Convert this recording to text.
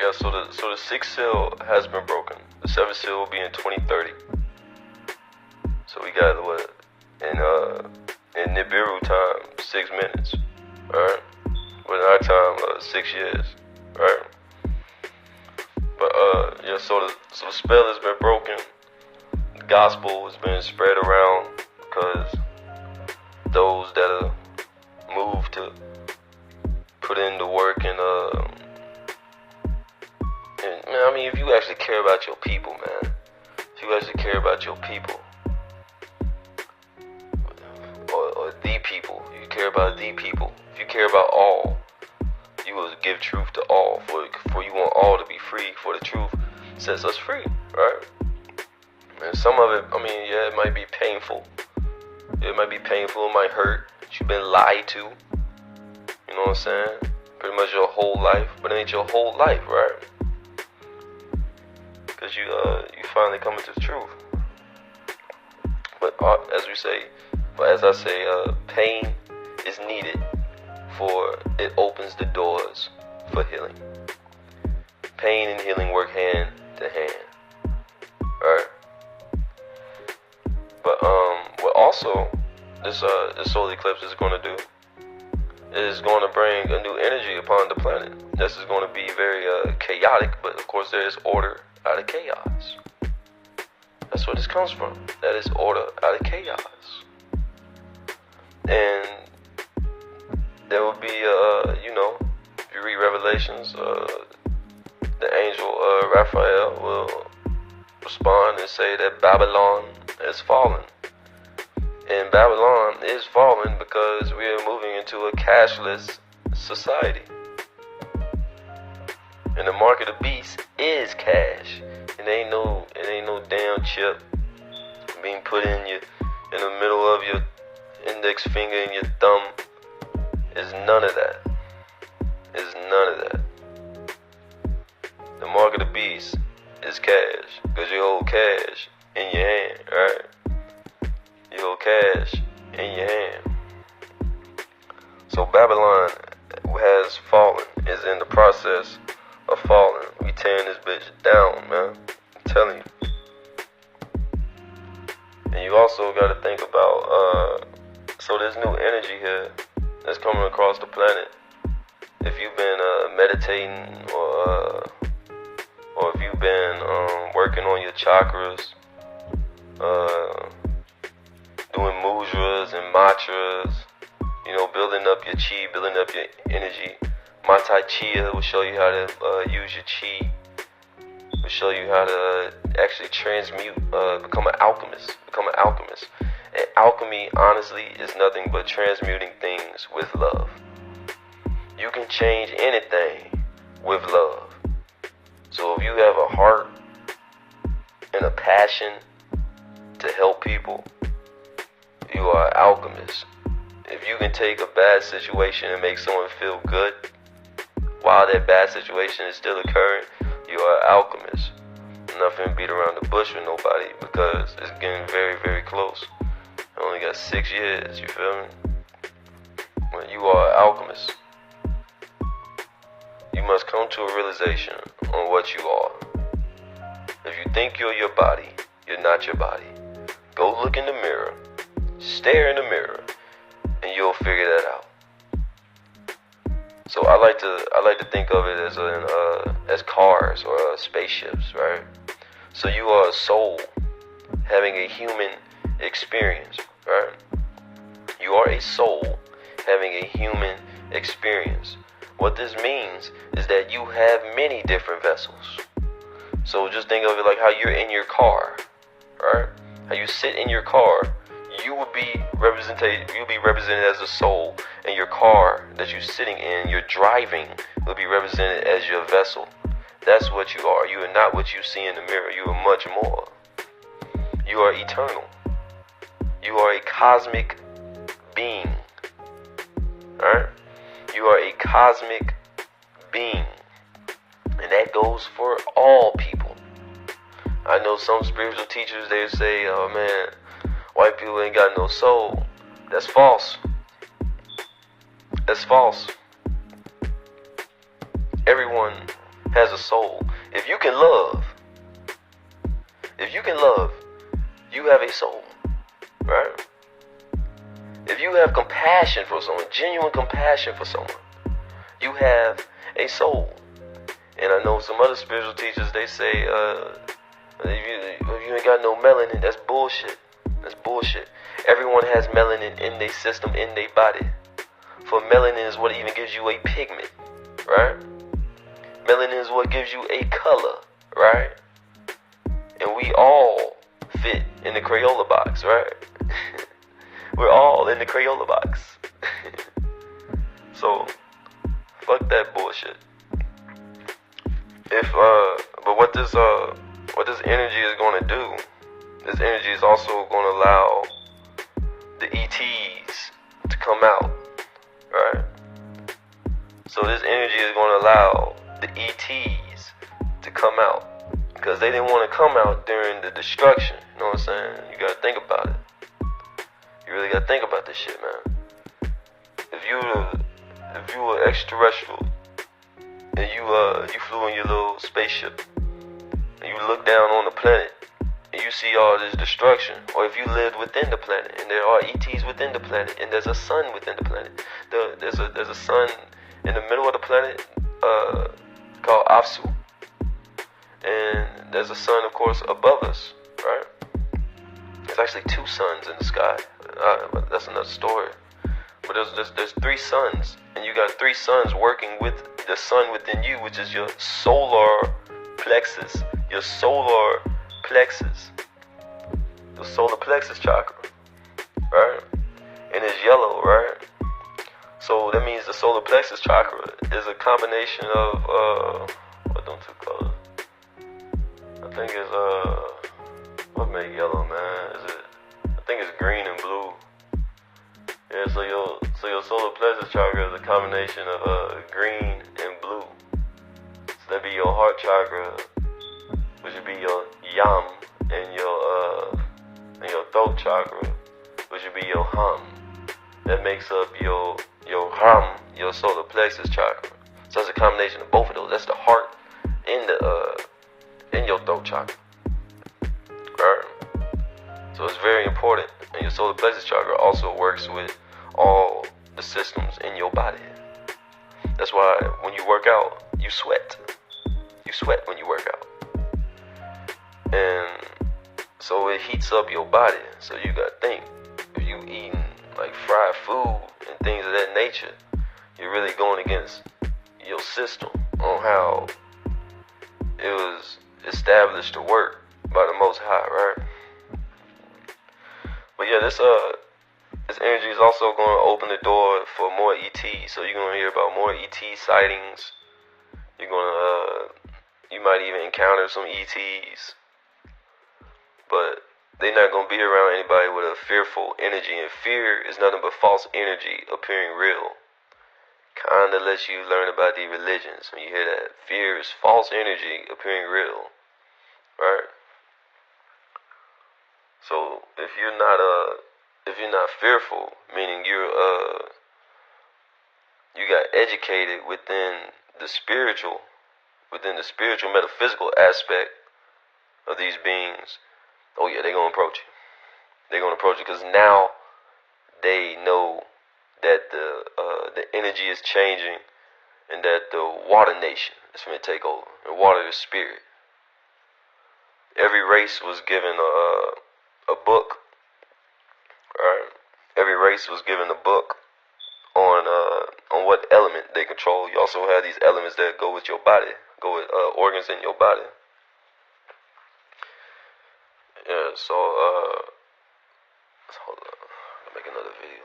Yeah, so the sixth seal has been broken. The seventh seal will be in 2030. So we got what in Nibiru time 6 minutes, right? But in our time 6 years, right? But yeah, so the spell has been broken. The gospel has been spread around because those that are moved to put in the work and man, I mean, if you actually care about your people, man, if you actually care about your people, or the people, you care about the people, if you care about all, you will give truth to all, for you want all to be free, for the truth sets us free, right? And some of it, I mean, yeah, it might be painful. It might be painful, it might hurt. You've been lied to, you know what I'm saying? Pretty much your whole life, but it ain't your whole life, right? Because you finally coming to the truth. But as I say, pain is needed, for it opens the doors for healing. Pain and healing work hand to hand, right? But what also this solar eclipse is going to do is going to bring a new energy upon the planet. This is going to be very chaotic, but of course there is order out of chaos. That's where this comes from. That is order out of chaos. And there will be, if you read Revelations, the angel Raphael will respond and say that Babylon is fallen. And Babylon is fallen because we are moving into a cashless society. And the mark of the beast is cash. It ain't no damn chip being put in the middle of your index finger and your thumb. It's none of that. It's none of that. The mark of the beast is cash, because you hold cash in your hand, right? You hold cash in your hand. So Babylon has fallen, is in the process of falling. We tearing this bitch down, man. I'm telling you. And you also got to think about, so there's new energy here that's coming across the planet. If you've been meditating, or if you've been working on your chakras, doing mudras and mantras, building up your chi, building up your energy. Matai Chia will show you how to use your chi. Will show you how to actually transmute, become an alchemist. And alchemy, honestly, is nothing but transmuting things with love. You can change anything with love. So if you have a heart and a passion to help people, you are an alchemist. If you can take a bad situation and make someone feel good while that bad situation is still occurring, you are an alchemist. I'm not finna beat around the bush with nobody, because it's getting very, very close. I only got 6 years, you feel me? When you are an alchemist, you must come to a realization on what you are. If you think you're your body, you're not your body. Go look in the mirror, stare in the mirror, and you'll figure that out. So I like to think of it as cars or spaceships, right? So you are a soul having a human experience, right? You are a soul having a human experience. What this means is that you have many different vessels. So just think of it like how you're in your car, right? How you sit in your car, you will be represented as a soul, and your car that you're sitting in, you're driving, will be represented as your vessel. That's what you are. You are not what you see in the mirror. You are much more. You are eternal. You are a cosmic being. Alright? You are a cosmic being. And that goes for all people. I know some spiritual teachers, they say, oh man, white people ain't got no soul. That's false. That's false. Everyone has a soul. If you can love, you have a soul, right? If you have compassion for someone, genuine compassion for someone, you have a soul. And I know some other spiritual teachers, they say, if you ain't got no melanin, that's bullshit. That's bullshit. Everyone has melanin in their system, in their body. For melanin is what even gives you a pigment, right? Melanin is what gives you a color, right? And we all fit in the Crayola box, right? We're all in the Crayola box. So, fuck that bullshit. But what this energy is going to do, this energy is also going to allow the ETs to come out, right? So this energy is going to allow the ETs to come out, because they didn't want to come out during the destruction. You know what I'm saying? You got to think about it. You really got to think about this shit, man. If you were extraterrestrial and you flew in your little spaceship and you look down on the planet and you see all this destruction, or if you lived within the planet and there are ETs within the planet and there's a sun within the planet, there's a sun in the middle of the planet called Apsu, and there's a sun, of course, above us, right? There's actually two suns in the sky, but that's another story. But there's three suns, and you got three suns working with the sun within you, which is your solar plexus. Your solar plexus. The solar plexus chakra. Right? And it's yellow, right? So that means the solar plexus chakra is a combination of, what them two colors? I think it's, what make yellow, man? I think it's green and blue. Yeah, so your solar plexus chakra is a combination of green and blue. So that'd be your heart chakra, which would be your yam, and your throat chakra, which would be your hum. That makes up your hum, your solar plexus chakra. So that's a combination of both of those. That's the heart in your throat chakra. Right? So it's very important. And your solar plexus chakra also works with all the systems in your body. That's why when you work out, you sweat. You sweat when you work out. And so it heats up your body. So you gotta think, if you eating like fried food and things of that nature, you're really going against your system on how it was established to work by the Most High, right? But yeah, this energy is also going to open the door for more ETs. So you're going to hear about more ET sightings. You might even encounter some ETs. But they're not going to be around anybody with a fearful energy. And fear is nothing but false energy appearing real. Kinda lets you learn about the religions when you hear that. Fear is false energy appearing real. Right? So if you're not fearful, meaning you got educated within the spiritual metaphysical aspect of these beings, oh yeah, they're gonna approach you. They're gonna approach you because now they know that the energy is changing and that the water nation is going to take over. And water is spirit. Every race was given a book. Right? Every race was given a book on what element they control. You also have these elements that go with your body, go with organs in your body. Yeah. So hold on. I'll make another video.